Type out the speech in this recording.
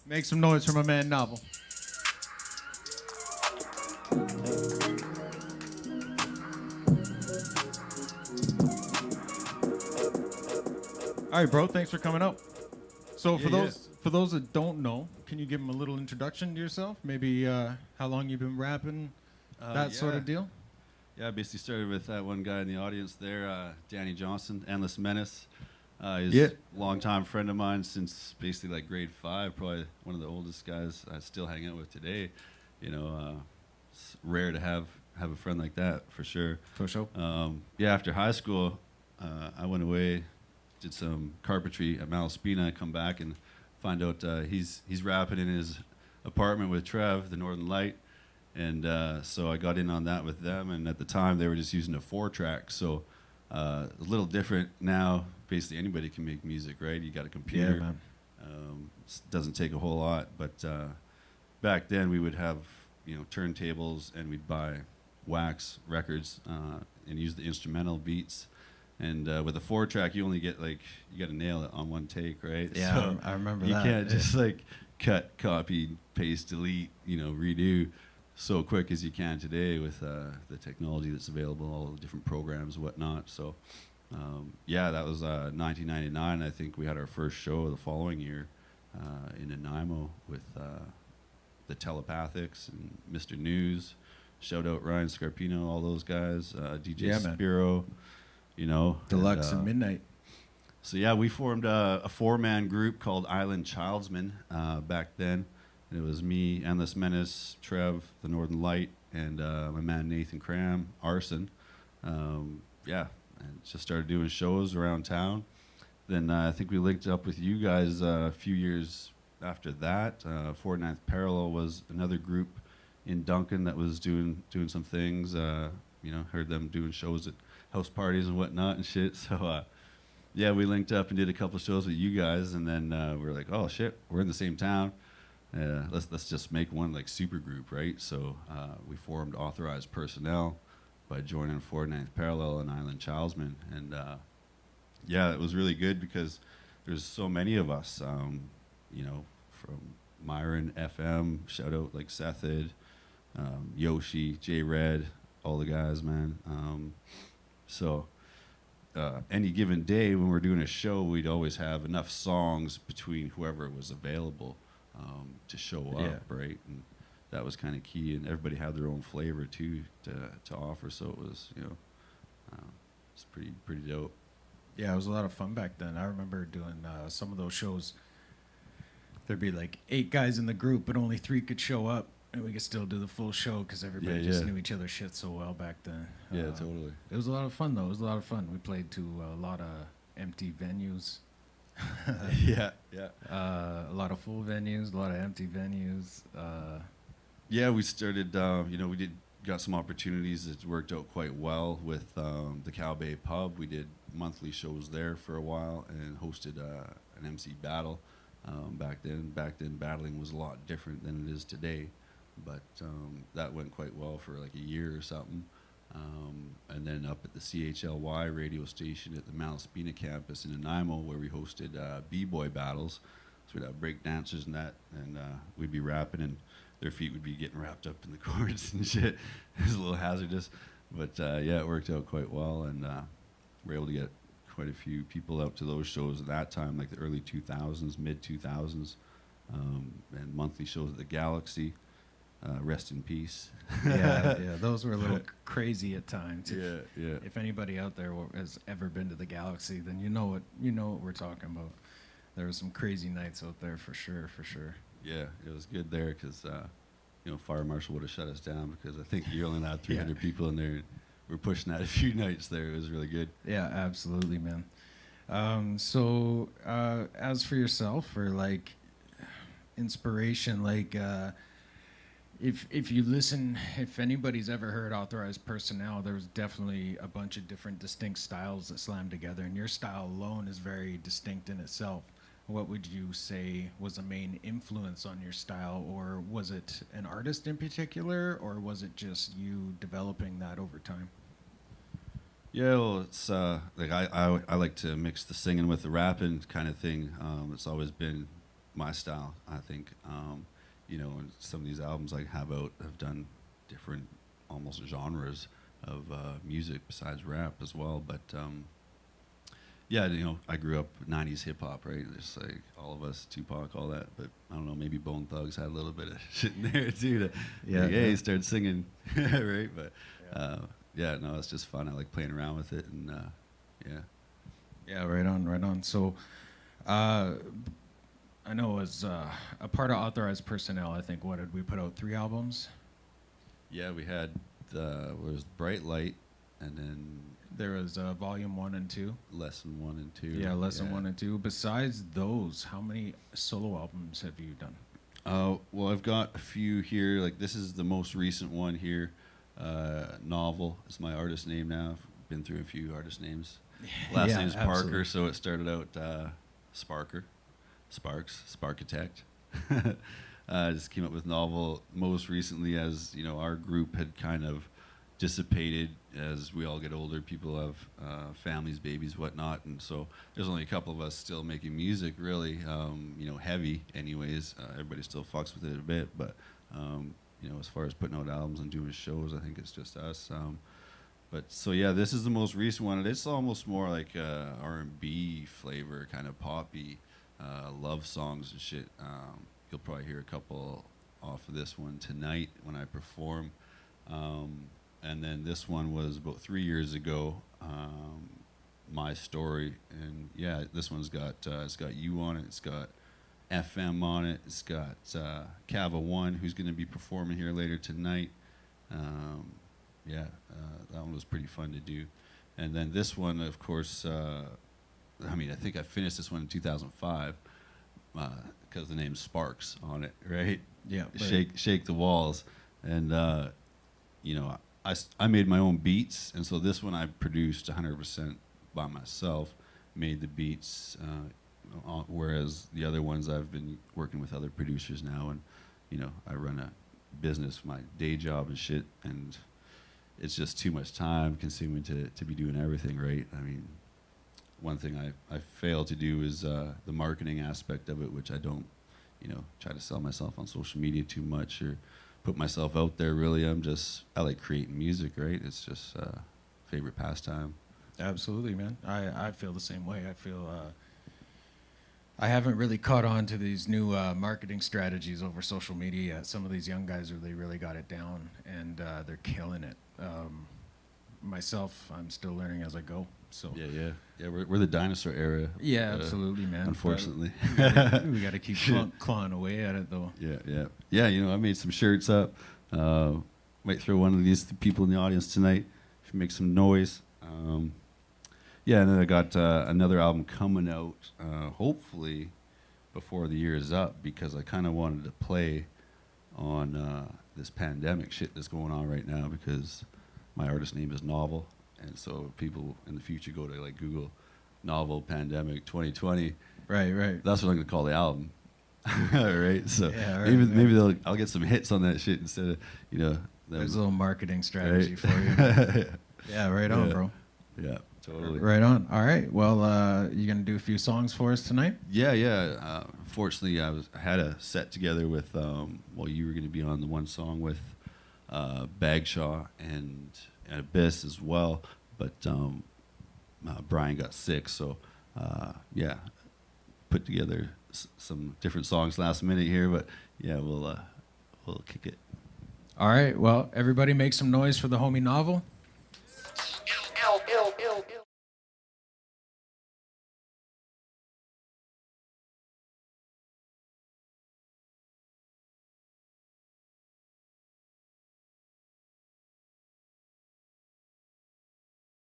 Make some noise for my man Knovel. All right, bro. Thanks for coming out. So for those that don't know, can you give them a little introduction to yourself? Maybe how long you've been rapping, that sort of deal. Yeah, I basically started with that one guy in the audience there, Danny Johnson, Endless Menace. He's a longtime friend of mine since basically like grade 5, probably one of the oldest guys I still hang out with today. You know, it's rare to have a friend like that, for sure. For sure. Yeah, after high school, I went away, did some carpentry at Malaspina. I come back and find out he's rapping in his apartment with Trev, the Northern Light. And so I got in on that with them, and at the time they were just using a 4-track. So a little different now. Basically anybody can make music, right? You got a computer. Yeah, man. Doesn't take a whole lot, but back then we would have, you know, turntables, and we'd buy wax records and use the instrumental beats. And with a 4-track, you only get you got to nail it on one take, right? Yeah, so I remember you that. You can't just cut, copy, paste, delete, redo so quick as you can today with the technology that's available, all the different programs, whatnot. So yeah, that was 1999. I think we had our first show the following year in Nanaimo with the Telepathics and Mr. News. Shout out Ryan Scarpino, all those guys, DJ Spiro, Deluxe and Midnight. So yeah, we formed a 4-man group called Island Childsmen back then. And it was me, Endless Menace, Trev, the Northern Light, and my man Nathan Cram, Arson. Yeah, and just started doing shows around town. Then I think we linked up with you guys a few years after that. 49th Parallel was another group in Duncan that was doing some things. Heard them doing shows at house parties and whatnot and shit. So yeah, we linked up and did a couple shows with you guys, and then we were like, oh shit, we're in the same town. Let's just make one super group, right? So we formed Authorized Personnel by joining 49th Parallel and Island Childsmen, and yeah, it was really good because there's so many of us, from Myron, FM, shout out Sethid, Yoshi, J Red, all the guys, man. So any given day when we're doing a show, we'd always have enough songs between whoever was available to show up, right? And that was kind of key, and everybody had their own flavor too to offer. So it was, it's pretty dope. Yeah, it was a lot of fun back then. I remember doing some of those shows. There'd be 8 guys in the group, but only 3 could show up, and we could still do the full show because everybody just knew each other's shit so well back then. Yeah, totally. It was a lot of fun, though. It was a lot of fun. We played to a lot of empty venues. Yeah. A lot of full venues, a lot of empty venues. Yeah, we started, got some opportunities that worked out quite well with the Cow Bay Pub. We did monthly shows there for a while and hosted an MC battle. Back then, battling was a lot different than it is today, but that went quite well for a year or something. And then up at the CHLY radio station at the Malaspina campus in Nanaimo, where we hosted b-boy battles. So we'd have break dancers and that, and we'd be rapping, and their feet would be getting wrapped up in the cords and shit. It was a little hazardous, but yeah, it worked out quite well, and we were able to get quite a few people out to those shows at that time, the early 2000s, mid 2000s, and monthly shows at the Galaxy. Rest in peace. Yeah, those were a little crazy at times. Yeah. If anybody out there has ever been to the Galaxy, then you know what we're talking about. There were some crazy nights out there for sure. Yeah, it was good there because fire marshal would have shut us down because I think you only allowed 300 people in there. We're pushing that a few nights there. It was really good. Yeah, absolutely, man. So as for yourself, for inspiration, if you listen, if anybody's ever heard Authorized Personnel, there's definitely a bunch of different distinct styles that slam together, and your style alone is very distinct in itself. What would you say was a main influence on your style, or was it an artist in particular, or was it just you developing that over time? Yeah, well, it's I like to mix the singing with the rapping kind of thing. It's always been my style. I think and some of these albums I have out have done different almost genres of music besides rap as well. But yeah, I grew up 90s hip hop, right? Just like all of us, Tupac, all that. But I don't know, maybe Bone Thugs had a little bit of shit in there too. Hey, start singing, right? But yeah, no, it's just fun. I like playing around with it, and yeah. Yeah, right on, right on. So, I know as a part of Authorized Personnel, I think, what did we put out? 3 albums? Yeah, we had was Bright Light, and then There was Volume 1 and 2. Lesson 1 and 2. Yeah, Lesson 1 and 2. Besides those, how many solo albums have you done? Well, I've got a few here. Like, this is the most recent one here. Knovel is my artist name now. I've been through a few artist names. Last name's Parker, so it started out Sparkitect. Just came up with Knovel most recently as, our group had kind of dissipated as we all get older. People have families, babies, whatnot, and so there's only a couple of us still making music, really, heavy anyways. Everybody still fucks with it a bit, but, as far as putting out albums and doing shows, I think it's just us. But so yeah, this is the most recent one, and it's almost more like R&B flavor, kind of poppy, love songs and shit. You'll probably hear a couple off of this one tonight when I perform. And then this one was about 3 years ago, My Story, and yeah, this one's got it's got you on it, it's got FM on it, it's got Cava One, who's going to be performing here later tonight. That one was pretty fun to do. And then this one, of course, I think I finished this one in 2005 because the name's Sparks on it, right? Yeah. Shake the Walls. And, I made my own beats, and so this one I produced 100% by myself, made the beats, whereas the other ones I've been working with other producers now, and, I run a business, my day job and shit, and it's just too much time consuming to be doing everything, right? I mean, one thing I fail to do is the marketing aspect of it, which I don't, try to sell myself on social media too much or put myself out there, really. I like creating music, right? It's just favorite pastime. Absolutely, man. I feel the same way. I feel I haven't really caught on to these new marketing strategies over social media yet. Some of these young guys really got it down, and they're killing it. Myself, I'm still learning as I go. So yeah. We're the dinosaur era. Yeah, absolutely, man. Unfortunately, we got to keep clawing away at it, though. Yeah. I made some shirts up. Might throw one of these to people in the audience tonight if you make some noise. And then I got another album coming out, hopefully before the year is up, because I kind of wanted to play on this pandemic shit that's going on right now, because my artist name is Knovel, and so people in the future go to like Google Knovel Pandemic 2020. Right. That's what I'm gonna call the album. Right. So yeah, maybe I'll get some hits on that shit instead of There's a little marketing strategy for you. Yeah, right on, bro. Yeah, totally. Right on. All right. Well, you gonna do a few songs for us tonight? Yeah. Fortunately, I had a set together with you were gonna be on the one song with Bagshaw and Abyss as well, but Brian got sick, so put together some different songs last minute here, but yeah, we'll kick it. All right. Well, everybody make some noise for the homie Knovel.